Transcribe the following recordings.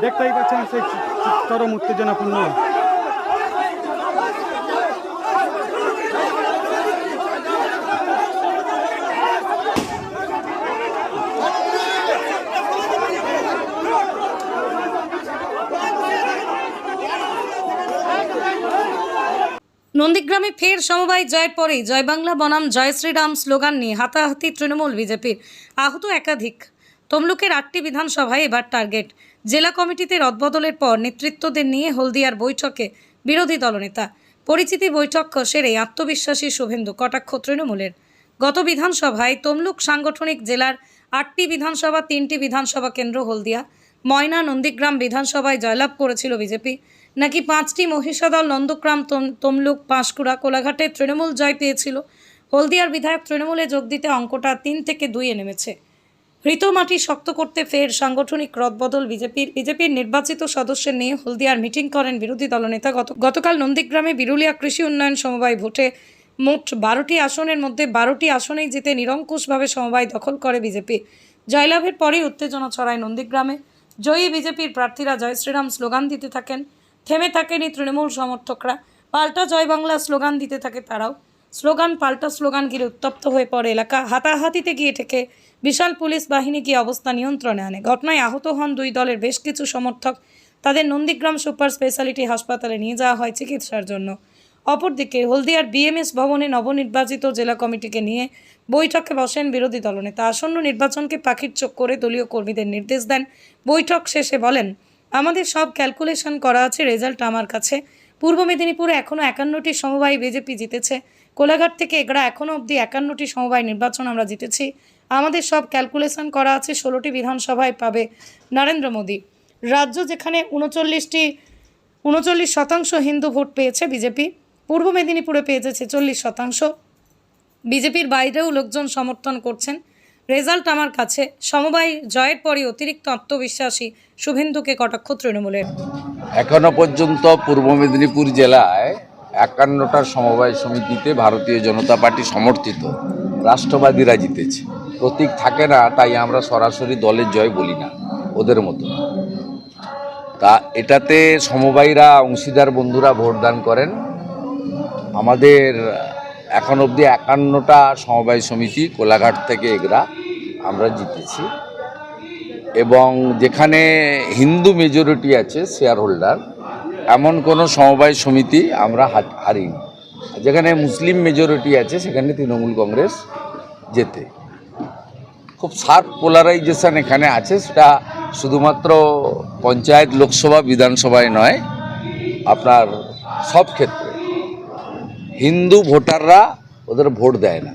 দেখতেই পাচ্ছেন সেই চরম উত্তেজনাপূর্ণ নন্দীগ্রামে ফের সমবায় জয়ের পরেই জয় বাংলা বনাম জয় শ্রীরাম স্লোগান নিয়ে হাতাহাতি তৃণমূল বিজেপির, আহত একাধিক। তমলুকের 8টি বিধানসভায় এবার টার্গেট। জেলা কমিটিতে রদবদলের পর নেতৃত্বদের নিয়ে হলদিয়ার বৈঠকে বিরোধী দলনেতা। পরিচিতি বৈঠক সেরে আত্মবিশ্বাসী শুভেন্দু, কটাক্ষ তৃণমূলের। গত বিধানসভায় তমলুক সাংগঠনিক জেলার 8টি বিধানসভা 3টি বিধানসভা কেন্দ্র হলদিয়া, ময়না, নন্দীগ্রাম বিধানসভায় জয়লাভ করেছিল বিজেপি, নাকি 5টি মহিষাদল, নন্দগ্রাম, তমলুক, পাঁশকুড়া, কোলাঘাটে তৃণমূল জয় পেয়েছিল। হলদিয়ার বিধায়ক তৃণমূলে যোগ দিতে অঙ্কটা 3 থেকে 2-এ নেমেছে। হৃত মাটি শক্ত করতে ফের সাংগঠনিক রদবদল বিজেপির নির্বাচিত সদস্যের নিয়ে হলদিয়ার মিটিং করেন বিরোধী দলনেতা। গতকাল নন্দীগ্রামে বিরুলিয়া কৃষি উন্নয়ন সমবায় ভোটে মোট 12টি আসনের মধ্যে 12টি আসনেই জিতে নিরঙ্কুশভাবে সমবায় দখল করে বিজেপি। জয়লাভের পরেই উত্তেজনা ছড়ায় নন্দীগ্রামে। জয়ী বিজেপির প্রার্থীরা জয় শ্রীরাম স্লোগান দিতে থাকেন। থেমে থাকেনি তৃণমূল সমর্থকরা। পাল্টা জয় বাংলা স্লোগান দিতে থাকে তারাও। স্লোগান পাল্টা স্লোগান ঘিরে উত্তপ্ত হয়ে পড়ে এলাকা। হাতাহাতিতে গিয়ে থেকে বিশাল পুলিশ বাহিনী গিয়ে অবস্থা নিয়ন্ত্রণে আনে। ঘটনায় আহত হন 2 দলের বেশ কিছু সমর্থক। তাদের নন্দীগ্রাম সুপার স্পেশালিটি হাসপাতালে নিয়ে যাওয়া হয় চিকিৎসার জন্য। অপরদিকে হলদিয়ার বিএমএস ভবনে নবনির্বাচিত জেলা কমিটিকে নিয়ে বৈঠকে বসেন বিরোধী দলনেতা। আসন্ন নির্বাচনকে পাখির চোখ করে দলীয় কর্মীদের নির্দেশ দেন। বৈঠক শেষে বলেন, আমাদের সব ক্যালকুলেশন করা আছে, রেজাল্ট আমার কাছে। পূর্ব মেদিনীপুরে এখনও 51টি সমবায় বিজেপি জিতেছে। কোলাঘাট থেকে এগড়া এখনও অবধি 51টি সমবায় নির্বাচন আমরা জিতেছি। আমাদের সব ক্যালকুলেশন করা আছে। 16টি বিধানসভায় পাবে নরেন্দ্র মোদী। রাজ্য যেখানে 39% হিন্দু ভোট পেয়েছে বিজেপি, পূর্ব মেদিনীপুরে পেয়েছে 46%। বিজেপির বাইরেও লোকজন সমর্থন করছেন। রেজাল্ট আমার কাছে। সমবায় জয়ের পরই অতিরিক্ত আত্মবিশ্বাসী শুভেন্দুকে কটাক্ষ তৃণমূলের। এখনো পর্যন্ত পূর্ব মেদিনীপুর জেলায় 51টা সমবায় সমিতিতে ভারতীয় জনতা পার্টি সমর্থিত রাষ্ট্রবাদীরা জিতেছে। প্রতীক থাকে না, তাই আমরা সরাসরি দলের জয় বলি না, ওদের মতো। তা এটাতে সমবায়ীরা, অংশীদার বন্ধুরা ভোটদান করেন। আমাদের এখন অবধি 51টা সমবায় সমিতি কোলাঘাট থেকে এগরা আমরা জিতেছি, এবং যেখানে হিন্দু মেজরিটি আছে শেয়ার হোল্ডার, এমন কোনো সমবায় সমিতি আমরা হারিনি। যেখানে মুসলিম মেজরিটি আছে সেখানে তৃণমূল কংগ্রেস জেতে। খুব শার্প পোলারাইজেশন এখানে আছে, সেটা শুধুমাত্র পঞ্চায়েত, লোকসভা, বিধানসভায় নয়, আপনার সব ক্ষেত্রে হিন্দু ভোটাররা ওদের ভোট দেয় না,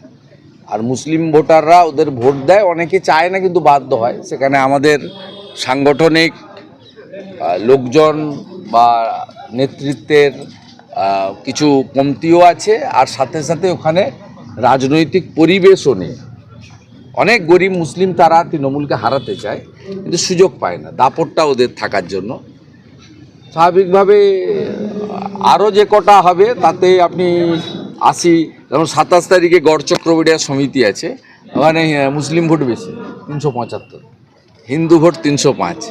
আর মুসলিম ভোটাররা ওদের ভোট দেয়। অনেকে চায় না কিন্তু বাধ্য হয়। সেখানে আমাদের সাংগঠনিক লোকজন বা নেতৃত্বের কিছু কমতিও আছে, আর সাথে সাথে ওখানে রাজনৈতিক পরিবেশও নেই। অনেক গরিব মুসলিম তারা তৃণমূলকে হারাতে চায় কিন্তু সুযোগ পায় না, দাপটটা ওদের থাকার জন্য। স্বাভাবিকভাবে আরও যে কটা হবে তাতে আপনি 80, যেমন 27 তারিখে গড় চক্রবর্তী সমিতি আছে, ওখানে মুসলিম ভোট বেশি 375, হিন্দু ভোট 305।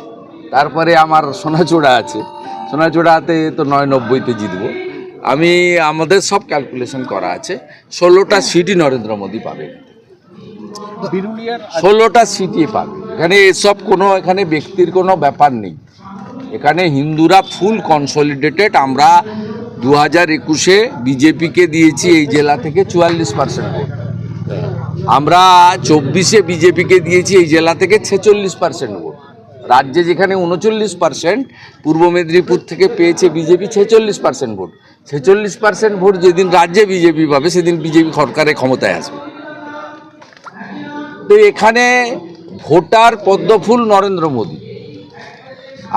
তারপরে আমার সোনাচূড়া আছে, সোনাচূড়াতে তো 90-তে জিতবো আমি। আমাদের সব ক্যালকুলেশন করা আছে। 16টা সিটই নরেন্দ্র মোদী পাবে, 16টা সিটই পাবে। এখানে এসব এখানে ব্যক্তির কোনো ব্যাপার নেই। এখানে হিন্দুরা ফুল কনসলিডেটেড। আমরা 2021-এ বিজেপিকে দিয়েছি এই জেলা থেকে 44% ভোট। আমরা 24-এ বিজেপিকে দিয়েছি এই জেলা থেকে 46% ভোট। রাজ্যে যেখানে 39%, পূর্ব মেদিনীপুর থেকে পেয়েছে বিজেপি 46% ভোট। 46% ভোট যেদিন রাজ্যে বিজেপি পাবে সেদিন বিজেপি সরকারে ক্ষমতায় আসবে। তো এখানে ভোটার পদ্মফুল নরেন্দ্র মোদী।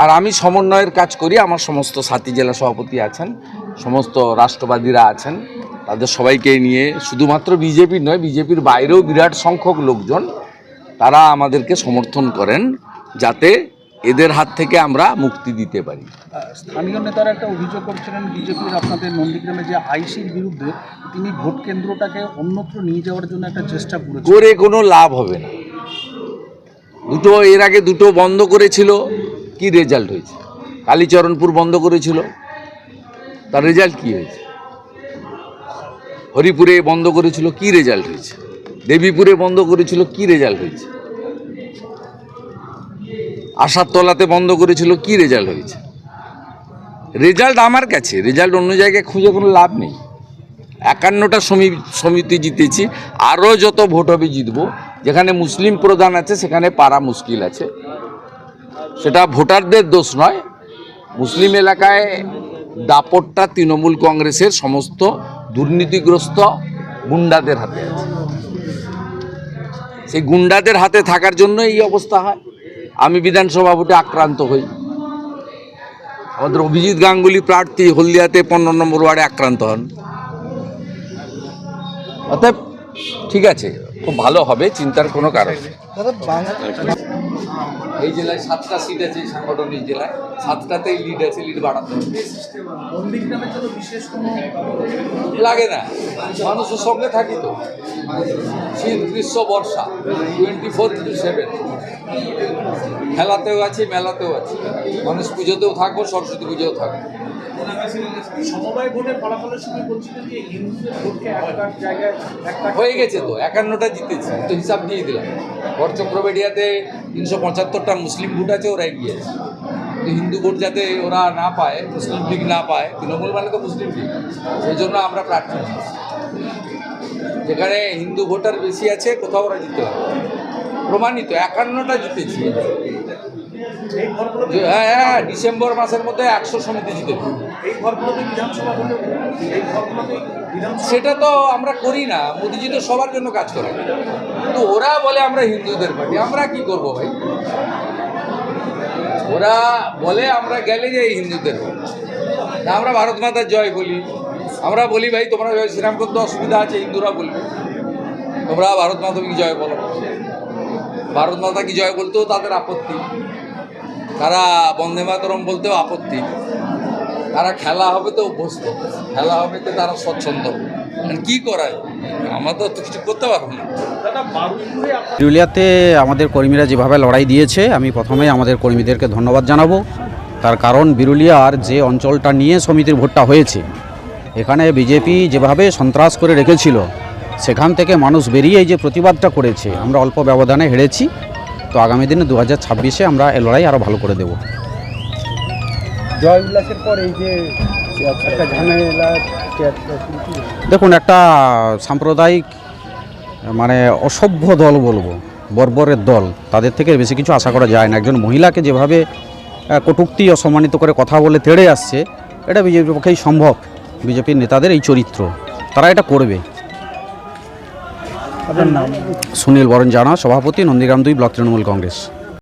আর আমি সমন্বয়ের কাজ করি। আমার সমস্ত সাথী জেলা সভাপতি আছেন, সমস্ত রাষ্ট্রবাদীরা আছেন, তাদের সবাইকে নিয়ে, শুধুমাত্র বিজেপি নয়, বিজেপির বাইরেও বিরাট সংখ্যক লোকজন তারা আমাদেরকে সমর্থন করেন, যাতে এদের হাত থেকে আমরা মুক্তি দিতে পারি। স্থানীয় নেতারা একটা অভিযোগ করছিলেন বিজেপির আপনাদের নন্দীগ্রামে যে আইসির বিরুদ্ধে তিনি ভোট কেন্দ্রটাকে অন্যত্র নিয়ে যাওয়ার জন্য একটা চেষ্টা করে কোনো লাভ হবে না। এর আগে দুটো বন্ধ করেছিল, কি রেজাল্ট হয়েছে? কালীচরণপুর বন্ধ করেছিল, তার রেজাল্ট কি হয়েছে? হরিপুরে বন্ধ করেছিল, কি রেজাল্ট হয়েছে? দেবীপুরে বন্ধ করেছিল, কি রেজাল্ট হয়েছে? আশারতলাতে বন্ধ করেছিল, কি রেজাল্ট হয়েছে? রেজাল্ট আমার কাছে, রেজাল্ট অন্য জায়গায় খুঁজে কোনো লাভ নেই। 51টা সমিতি জিতেছি, আরও যত ভোট হবে জিতবো। যেখানে মুসলিম প্রধান আছে সেখানে পারা মুশকিল আছে, সেটা ভোটারদের দোষ নয়। মুসলিম এলাকায় দাপটটা তৃণমূল কংগ্রেসের সমস্ত দুর্নীতিগ্রস্ত গুন্ডাদের হাতে আছে। সেই গুন্ডাদের হাতে থাকার জন্য এই অবস্থা হয়। আমি বিধানসভা ভোটে আক্রান্ত হই, আমাদের অভিজিৎ গাঙ্গুলি প্রার্থী হলদিয়াতে 15 নম্বর ওয়ার্ডে আক্রান্ত হন। অতএব ঠিক আছে, খুব ভালো হবে, চিন্তার কোনো কারণ নেই। এই জেলায় 7টা সিট আছে, সাংগঠনিক জেলায় 7টাতেই লিড আছে, লিড বাড়াতে হবে। নন্দীগ্রামের জন্য বিশেষ কোনো লাগে না, মানুষের সঙ্গে থাকি তো, শীত গ্রীষ্ম বর্ষা 24/7 খেলাতেও আছি, মেলাতেও আছি, গণেশ পুজোতেও থাকবো, সরস্বতী পুজোতেও থাকবো। সমবায় ভোটের ফলাফলের সময় বলছিলেন যে হিন্দুদের ভোটকে একটা জায়গায় একটা হয়ে গেছে তো, 51টা জিতেছি তো, হিসাব দিয়ে দিলাম। গড়চক্রবেড়িয়াতে 375টা মুসলিম ভোট আছে, ওরা এগিয়ে আছে। তো হিন্দু ভোট যাতে ওরা না পায়, মুসলিম লীগ না পায়, তৃণমূল মানে তো মুসলিম লীগ, সেই জন্য আমরা প্রার্থী দিচ্ছি। যেখানে হিন্দু ভোটার বেশি আছে কোথাও ওরা জিতে হবে, প্রমাণিত। 51টা জিতেছি। এই ঘরগুলোতে হ্যাঁ, ডিসেম্বর মাসের মধ্যে 100 সমিতি জিতে। এই ঘরগুলোতে বিধানসভা ভোটে এই ঘরগুলোতে বিধানসভা সেটা তো আমরা করি না, মোদিজি তো সবার জন্য কাজ করে। কিন্তু ওরা বলে আমরা হিন্দুদের পার্টি, আমরা কি করব ভাই? ওরা বলে আমরা গেলে যে হিন্দুদের ভোট। না, আমরা ভারত মাতার জয় বলি, আমরা বলি ভাই তোমরা জয় শ্রীরাম করতে অসুবিধা আছে, হিন্দুরা বলবে তোমরা ভারত মাতা কি জয় বলো। ভারত মাতা কি জয় বলতেও তাদের আপত্তি, তারা বন্দে মাতরম বলতেও আপত্তি, তারা খেলা হবে তো অভ্যস্ত, খেলা হবে তো তারা স্বচ্ছন্দ। কি করায়, আমরা তো কিছু করতে পারবো না। দাদা বারুইপুরে পুরুলিয়াতে আমাদের কর্মীরা যেভাবে লড়াই দিয়েছে, আমি প্রথমেই আমাদের কর্মীদেরকে ধন্যবাদ জানাবো। তার কারণ বিরুলিয়ার যে অঞ্চলটা নিয়ে সমিতির ভোটটা হয়েছে, এখানে বিজেপি যেভাবে সন্ত্রাস করে রেখেছিল, সেখান থেকে মানুষ বেরিয়ে এই যে প্রতিবাদটা করেছে, আমরা অল্প ব্যবধানে হেরেছি। তো আগামী দিনে 2026-এ আমরা এই লড়াই আরও ভালো করে দেব। জয় উল্লাসের পর এই যে একটা ঝামেলা, দেখুন, একটা সাম্প্রদায়িক মানে অসভ্য দল বলবো, বর্বরের দল, তাদের থেকে বেশি কিছু আশা করা যায় না। একজন মহিলাকে যেভাবে কটূক্তি অসম্মানিত করে কথা বলে তেড়ে আসছে, এটা বিজেপির পক্ষেই সম্ভব। বিজেপির নেতাদের এই চরিত্র, তারা এটা করবে। আপনার নাম? সুনীল বরণ জানা, সভাপতি, নন্দীগ্রাম 2 ব্লক তৃণমূল কংগ্রেস।